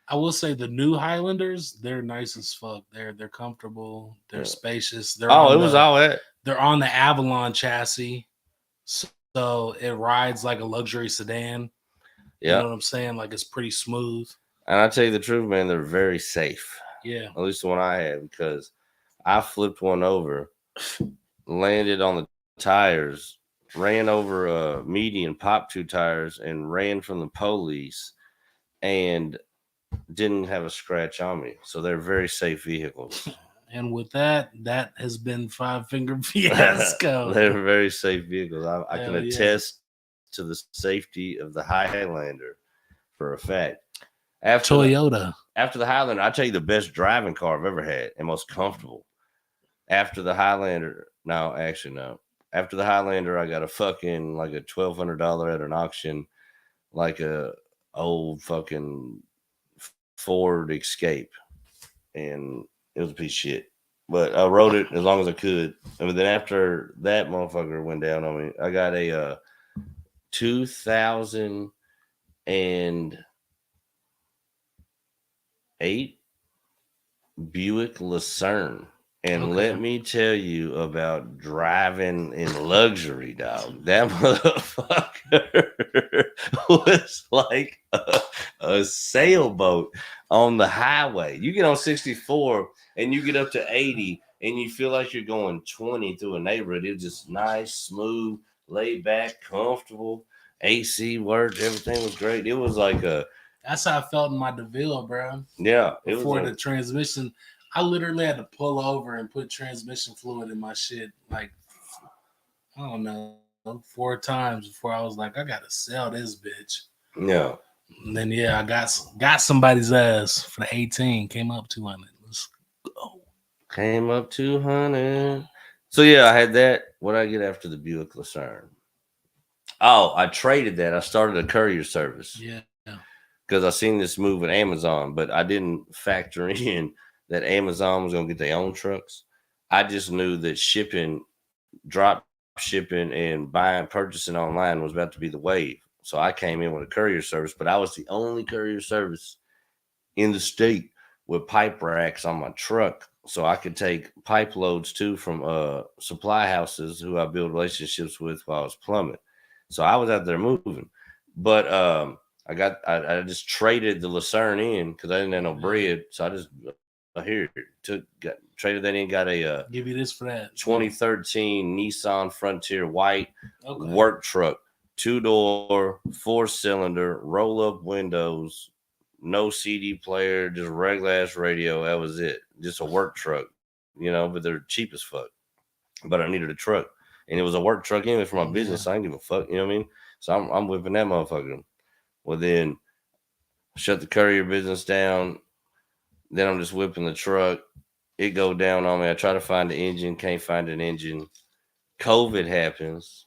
I will say the new Highlanders, they're nice as fuck. They're comfortable. They're spacious. They're all that. They're on the Avalon chassis, so it rides like a luxury sedan. You know what I'm saying? Like it's pretty smooth. And I tell you the truth, man, they're very safe. Yeah. At least the one I had, because I flipped one over, landed on the tires, ran over a median, popped 2 tires, and ran from the police, and didn't have a scratch on me. So they're very safe vehicles. And with that has been Five Finger Fiasco. They're very safe vehicles. I can attest to the safety of the Highlander for a fact. After the Highlander, I'll tell you the best driving car I've ever had and most comfortable. After the Highlander, no. After the Highlander, I got a fucking like a $1,200 at an auction, like a old fucking Ford Escape, and it was a piece of shit. But I rode it as long as I could. And then after that motherfucker went down on me, I got a 2008 Buick Lucerne. And let me tell you about driving in luxury, dog. That motherfucker was like a sailboat on the highway. You get on 64 and you get up to 80 and you feel like you're going 20 through a neighborhood. It's just nice, smooth, laid back, comfortable. AC worked. Everything was great. It was like that's how I felt in my DeVille, bro. Yeah. Before the transmission. I literally had to pull over and put transmission fluid in my shit, like, I don't know, 4 times before I was like, I gotta sell this bitch. Yeah. And then I got somebody's ass for the 18. Came up 200. Let's go. Came up 200. So yeah, I had that. What did I get after the Buick Lucerne? Oh, I traded that. I started a courier service. Yeah. Because I seen this move with Amazon, but I didn't factor in that Amazon was going to get their own trucks. I just knew that drop shipping and purchasing online was about to be the wave. So I came in with a courier service, but I was the only courier service in the state with pipe racks on my truck. So I could take pipe loads too from supply houses who I build relationships with while I was plumbing. So I was out there moving. But I just traded the Lucerne in because I didn't have no bread. So I just traded that in, got a give you this for that 2013 Nissan Frontier white work truck, 2-door, 4-cylinder, roll-up windows, no CD player, just regular ass radio. That was it. Just a work truck, but they're cheap as fuck. But I needed a truck, and it was a work truck anyway for my business. So I didn't give a fuck, you know what I mean? So I'm whipping that motherfucker. Well, then shut the courier business down. Then I'm just whipping the truck. it go down on me. I try to find the engine, can't find an engine. COVID happens,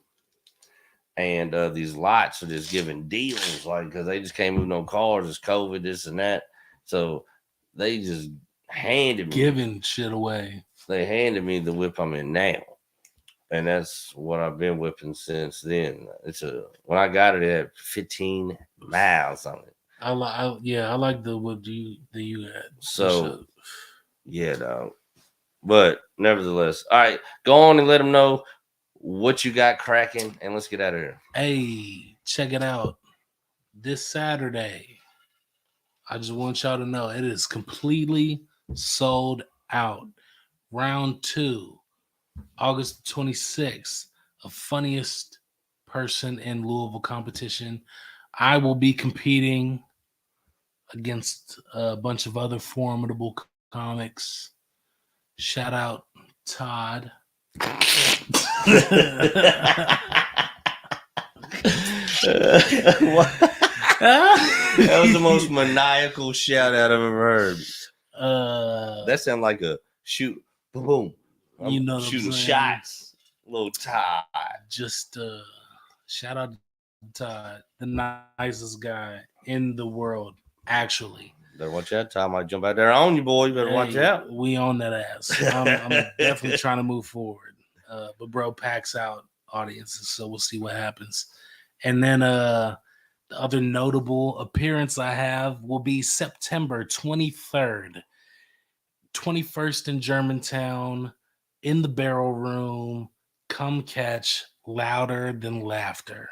and these lots are just giving deals, like because they just can't move no cars. It's COVID, this and that. So they just handed me Giving shit away. They handed me the whip I'm in now, and that's what I've been whipping since then. When I got it, it had 15 miles on it. I like the whip you had. So yeah, dog. But nevertheless, all right, go on and let them know what you got cracking, and let's get out of here. Hey, check it out. This Saturday, I just want y'all to know it is completely sold out. Round 2, August 26th, a funniest person in Louisville competition. I will be competing against a bunch of other formidable comics. Shout out Todd. That was the most maniacal shout out I've ever heard. That sounded like a shoot, boom, boom. You know, shooting shots. Little Todd. Just shout out to Todd, the nicest guy in the world. Actually, better watch out. Todd might jump out there on you, boy. You better watch out. We on that ass. I'm definitely trying to move forward. But bro packs out audiences, so we'll see what happens. And then the other notable appearance I have will be September 23rd, 21st in Germantown, in the Barrel Room. Come catch Louder Than Laughter.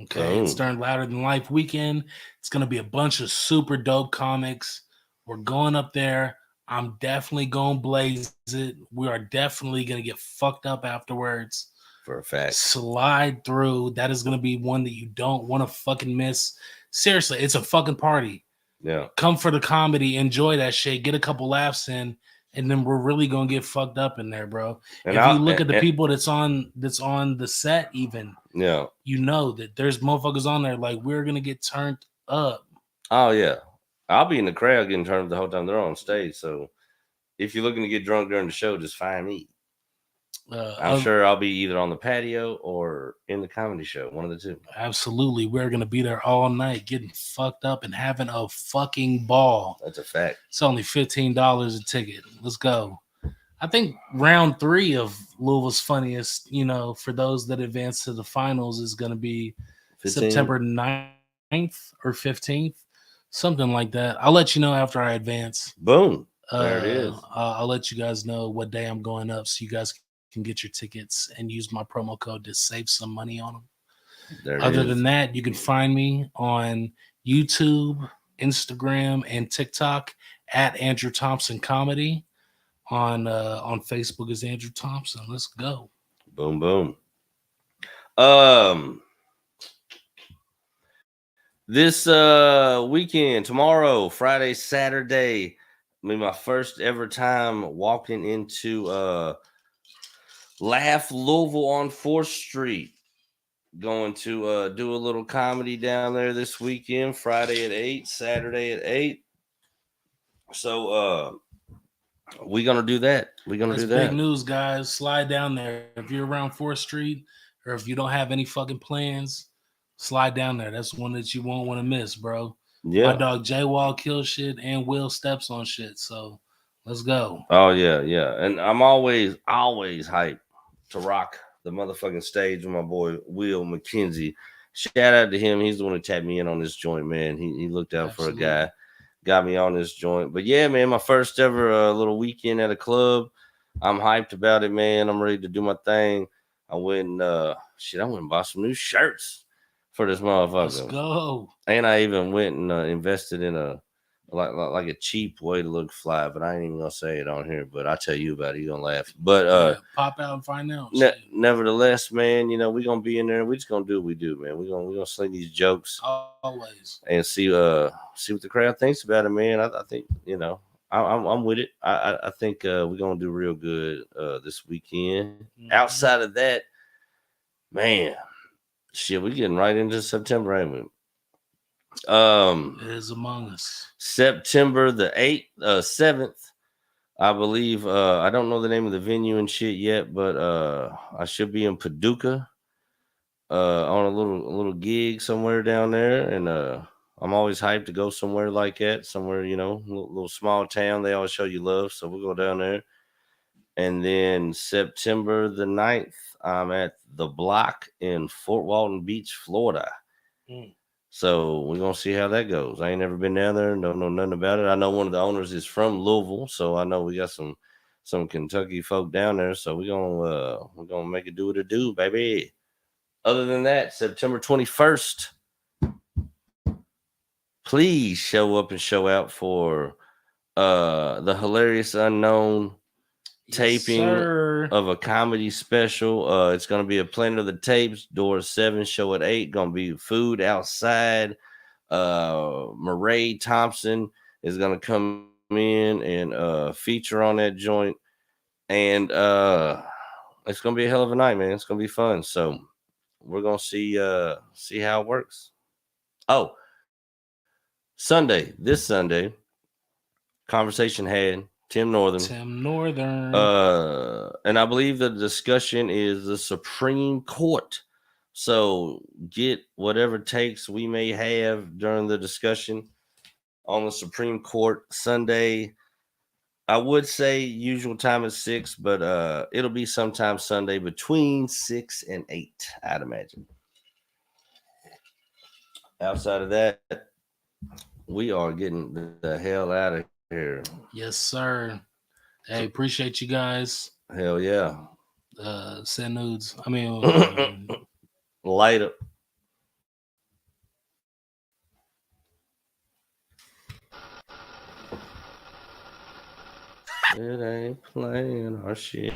Okay, it's during Louder Than Life weekend. It's going to be a bunch of super dope comics. We're going up there. I'm definitely going to blaze it. We are definitely going to get fucked up afterwards. For a fact. Slide through. That is going to be one that you don't want to fucking miss. Seriously, it's a fucking party. Yeah. Come for the comedy. Enjoy that shit. Get a couple laughs in. And then we're really going to get fucked up in there, bro. And if you look at the people that's on the set even, yeah, you know that there's motherfuckers on there like we're going to get turned up. Oh, yeah. I'll be in the crowd getting turned up the whole time they're on stage. So if you're looking to get drunk during the show, just find me. I'm sure I'll be either on the patio or in the comedy show, one of the two. Absolutely. We're going to be there all night getting fucked up and having a fucking ball. That's a fact. It's only $15 a ticket. Let's go. I think round 3 of Louisville's Funniest, for those that advance to the finals is going to be 15? September 9th or 15th, something like that. I'll let you know after I advance. Boom. There it is. I'll let you guys know what day I'm going up so you guys can get your tickets and use my promo code to save some money on them. Other than that, you can find me on YouTube, Instagram, and TikTok at Andrew Thompson Comedy. On Facebook is Andrew Thompson. Let's go. Boom, boom. This weekend, tomorrow, Friday, Saturday, my first ever time walking into Laugh Louisville on 4th Street. Going to do a little comedy down there this weekend, Friday at 8, Saturday at 8. So we're going to do that. We're going to do that. Big news, guys. Slide down there. If you're around 4th Street or if you don't have any fucking plans, slide down there. That's one that you won't want to miss, bro. Yeah. My dog J-Wall kills shit and Will steps on shit. So let's go. Oh, yeah, yeah. And I'm always hyped to rock the motherfucking stage with my boy Will McKenzie. Shout out to him. He's the one who tapped me in on this joint, man. He looked out for a guy, got me on this joint. But yeah, man, my first ever little weekend at a club. I'm hyped about it, man. I'm ready to do my thing. I went and bought some new shirts for this motherfucker. Let's go. And I even went and invested in a like a cheap way to look fly, but I ain't even gonna say it on here. But I'll tell you about it. You're gonna laugh. But pop out and find out. Nevertheless, man, we're gonna be in there. We're just gonna do what we do, man. We're gonna sling these jokes always and see what the crowd thinks about it, man. I think I'm with it. I think we're gonna do real good this weekend. Mm-hmm. Outside of that, man, shit, we're getting right into September, ain't we? It is among us. September the 7th, I believe I don't know the name of the venue and shit yet, but I should be in Paducah on a little gig somewhere down there, and I'm always hyped to go somewhere like that, somewhere little small town. They always show you love, so we'll go down there. And then September the 9th, I'm at the Block in Fort Walton Beach, Florida. Mm. So we're gonna see how that goes. I ain't never been down there, don't know nothing about it. I know one of the owners is from Louisville, so I know we got some Kentucky folk down there. So we're gonna make it do what it do, baby. Other than that, September 21st, please show up and show out for the Hilarious Unknown taping of a comedy special. It's gonna be a Planet of the Tapes, door 7, show at 8. Gonna be food outside. Murray Thompson is gonna come in and feature on that joint, and it's gonna be a hell of a night, man. It's gonna be fun. So we're gonna see how it works. Oh, this Sunday, conversation had Tim Northern. And I believe the discussion is the Supreme Court. So get whatever takes we may have during the discussion on the Supreme Court Sunday. I would say usual time is 6, but it'll be sometime Sunday between 6 and 8, I'd imagine. Outside of that, we are getting the hell out of here. Yes, sir. Hey, appreciate you guys. Hell yeah. Send nudes. I mean, later. It ain't playing our shit.